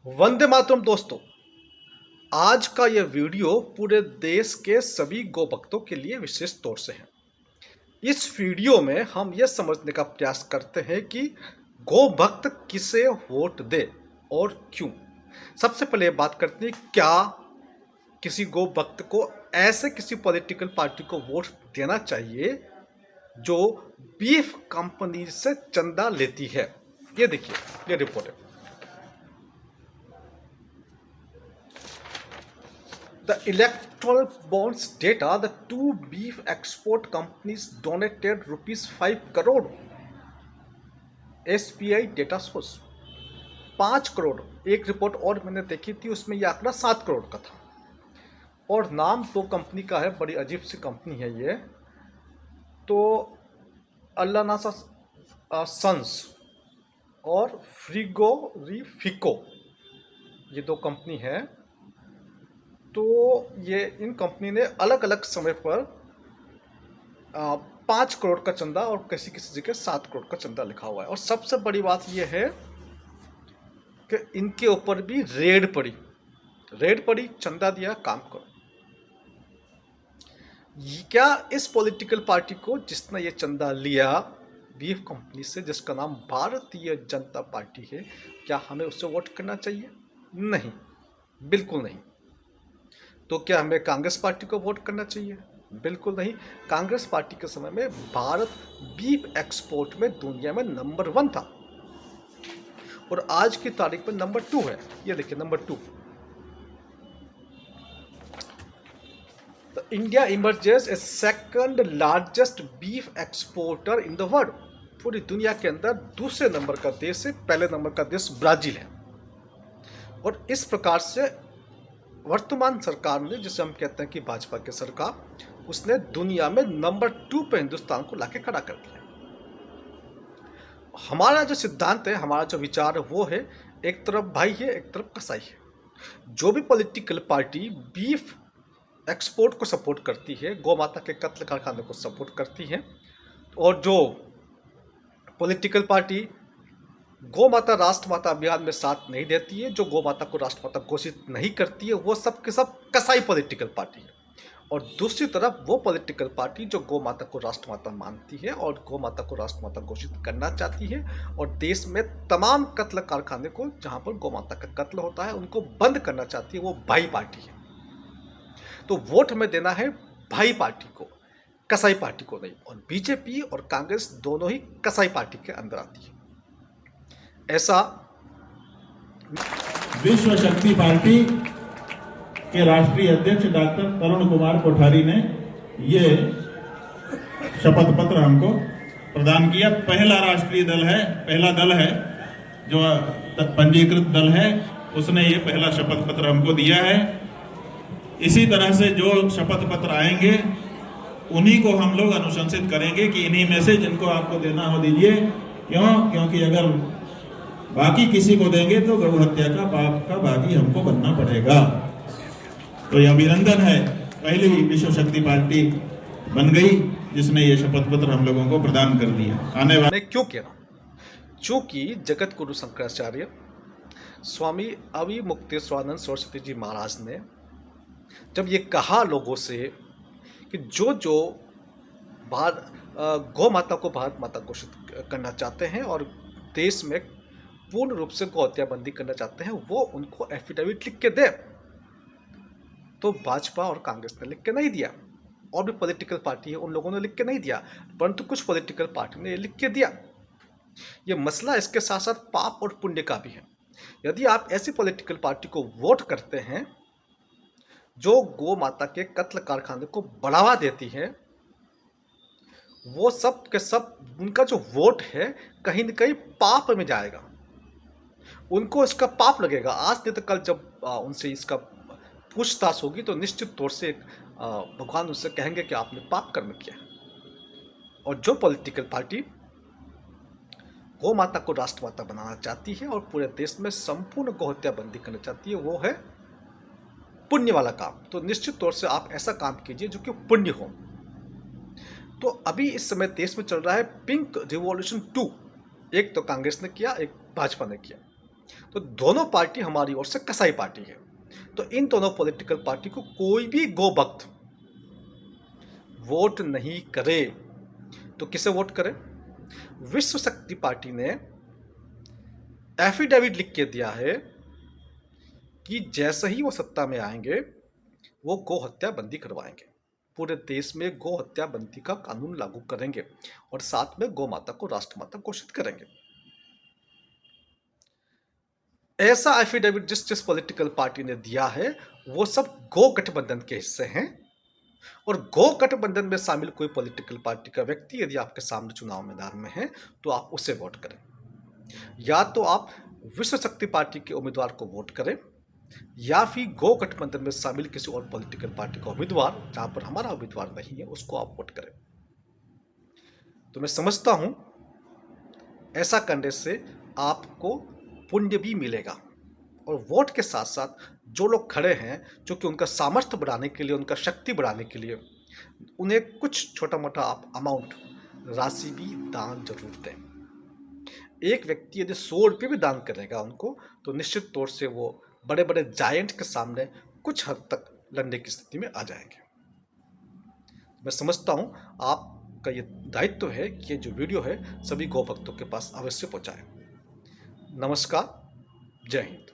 वंदे मातरम दोस्तों। आज का यह वीडियो पूरे देश के सभी गौ भक्तों के लिए विशेष तौर से है। इस वीडियो में हम यह समझने का प्रयास करते हैं कि गौ भक्त किसे वोट दे और क्यों। सबसे पहले बात करते हैं, क्या किसी गौ भक्त को ऐसे किसी पॉलिटिकल पार्टी को वोट देना चाहिए जो बीफ कंपनी से चंदा लेती है। ये देखिए, ये रिपोर्ट है। The electoral bonds data, the two beef export companies donated rupees 5 crore. SBI data source 5 crore. एक रिपोर्ट और मैंने देखी थी, उसमें यह आंकड़ा 7 करोड़ का था। और नाम तो कंपनी का है, बड़ी अजीब सी कंपनी है ये तो, अल्लानासा सन्स और फ्रिगोरिफिको, ये दो कंपनी है। तो ये इन कंपनी ने अलग अलग समय पर 5 करोड़ का चंदा और किसी किसी जगह 7 करोड़ का चंदा लिखा हुआ है। और सबसे बड़ी बात यह है कि इनके ऊपर भी रेड पड़ी, चंदा दिया, काम करो। क्या इस पॉलिटिकल पार्टी को जिसने ये चंदा लिया बीफ कंपनी से, जिसका नाम भारतीय जनता पार्टी है, क्या हमें उससे वोट करना चाहिए? नहीं, बिल्कुल नहीं। तो क्या हमें कांग्रेस पार्टी को वोट करना चाहिए? बिल्कुल नहीं। कांग्रेस पार्टी के समय में भारत बीफ एक्सपोर्ट में दुनिया में नंबर 1 था और आज की तारीख में नंबर 2 है। ये देखिए, नंबर 2। तो India emerges A second largest beef exporter in the world. पूरी दुनिया के अंदर दूसरे नंबर का देश है, पहले नंबर का देश ब्राजील है। और इस प्रकार से वर्तमान सरकार ने, जिसे हम कहते हैं कि भाजपा की सरकार, उसने दुनिया में नंबर 2 पे हिंदुस्तान को लाके खड़ा कर दिया। हमारा जो सिद्धांत है, हमारा जो विचार है, वो है एक तरफ भाई है, एक तरफ कसाई है। जो भी पॉलिटिकल पार्टी बीफ एक्सपोर्ट को सपोर्ट करती है, गौ माता के कत्ल कारखाने को सपोर्ट करती है, और जो पॉलिटिकल पार्टी गौ माता राष्ट्र माता अभियान में साथ नहीं देती है, जो गौ माता को राष्ट्र माता घोषित नहीं करती है, वो सब के सब कसाई पॉलिटिकल पार्टी है। और दूसरी तरफ वो पॉलिटिकल पार्टी जो गौ माता को राष्ट्र माता मानती है और गौ माता को राष्ट्र माता घोषित करना चाहती है और देश में तमाम कत्ल कारखाने को जहां पर गौ माता का कत्ल होता है उनको बंद करना चाहती है, वो भाई पार्टी है। तो वोट हमें देना है भाई पार्टी को, कसाई पार्टी को नहीं। और बीजेपी और कांग्रेस दोनों ही कसाई पार्टी के अंदर आती है। ऐसा विश्व शक्ति पार्टी के राष्ट्रीय अध्यक्ष डॉक्टर तरुण कुमार कोठारी ने ये शपथ पत्र हमको प्रदान किया। पहला राष्ट्रीय दल है, पहला दल है जो पंजीकृत दल है, उसने ये पहला शपथ पत्र हमको दिया है। इसी तरह से जो शपथ पत्र आएंगे उन्हीं को हम लोग अनुशंसित करेंगे कि इन्हीं में से जिनको आपको देना हो दीजिए। क्योंकि अगर बाकी किसी को देंगे तो गौ हत्या का पाप का बागी हमको बनना पड़ेगा। तो ये अभिनंदन है, पहली विश्व शक्ति पार्टी बन गई जिसने ये शपथ पत्र हम लोगों को प्रदान कर दिया। आने वाले क्यों कह रहा हूं? चूंकि जगत गुरु शंकराचार्य स्वामी अविमुक्तेश्वरानंद सरस्वती जी महाराज ने जब ये कहा लोगों से कि जो गौ माता को भारत माता घोषित करना चाहते हैं और देश में पूर्ण रूप से गौ हत्या बंदी करना चाहते हैं, वो उनको एफिडेविट लिख के दे। तो भाजपा और कांग्रेस ने लिख के नहीं दिया, और भी पॉलिटिकल पार्टी है उन लोगों ने लिख के नहीं दिया, परंतु कुछ पॉलिटिकल पार्टी ने लिख के दिया। ये मसला इसके साथ साथ पाप और पुण्य का भी है। यदि आप ऐसी पॉलिटिकल पार्टी को वोट करते हैं जो गौ माता के कत्ल कारखाने को बढ़ावा देती है, वो सब के सब उनका जो वोट है कहीं न कहीं पाप में जाएगा, उनको इसका पाप लगेगा। आज नहीं तो कल जब उनसे इसका पूछताछ होगी तो निश्चित तौर से भगवान उनसे कहेंगे कि आपने पाप कर्म किया। और जो पॉलिटिकल पार्टी गौ माता को राष्ट्र माता बनाना चाहती है और पूरे देश में संपूर्ण गौ हत्या बंदी करना चाहती है, वो है पुण्य वाला काम। तो निश्चित तौर से आप ऐसा काम कीजिए जो कि पुण्य हो। तो अभी इस समय देश में चल रहा है पिंक रिवॉल्यूशन 2। एक तो कांग्रेस ने किया, एक भाजपा ने किया। तो दोनों पार्टी हमारी ओर से कसाई पार्टी है। तो इन दोनों पॉलिटिकल पार्टी को कोई भी गो भक्त वोट नहीं करे। तो किसे वोट करे? विश्व शक्ति पार्टी ने एफिडेविट लिख के दिया है कि जैसे ही वो सत्ता में आएंगे वो गो हत्या बंदी करवाएंगे, पूरे देश में गो हत्या बंदी का कानून लागू करेंगे और साथ में गौ माता को राष्ट्रमाता घोषित करेंगे। ऐसा एफिडेविट जिस जिस पॉलिटिकल पार्टी ने दिया है वो सब गो गठबंधन के हिस्से हैं, और गो गठबंधन में शामिल कोई पॉलिटिकल पार्टी का व्यक्ति यदि आपके सामने चुनाव मैदान में है तो आप उसे वोट करें, या तो आप विश्व शक्ति पार्टी के उम्मीदवार को वोट करें या फिर गो गठबंधन में शामिल किसी और पॉलिटिकल पार्टी का उम्मीदवार जहां पर हमारा उम्मीदवार नहीं है उसको आप वोट करें। तो मैं समझता हूं ऐसा करने से आपको पुण्य भी मिलेगा, और वोट के साथ साथ जो लोग खड़े हैं क्योंकि उनका सामर्थ्य बढ़ाने के लिए, उनका शक्ति बढ़ाने के लिए उन्हें कुछ छोटा मोटा आप अमाउंट राशि भी दान जरूर दें। एक व्यक्ति यदि 100 रुपये भी दान करेगा उनको, तो निश्चित तौर से वो बड़े बड़े जायंट के सामने कुछ हद तक लड़ने की स्थिति में आ जाएंगे। मैं समझता हूं आपका ये दायित्व है कि ये जो वीडियो है सभी गौ भक्तों के पास अवश्य पहुंचाएं। नमस्कार, जय हिंद।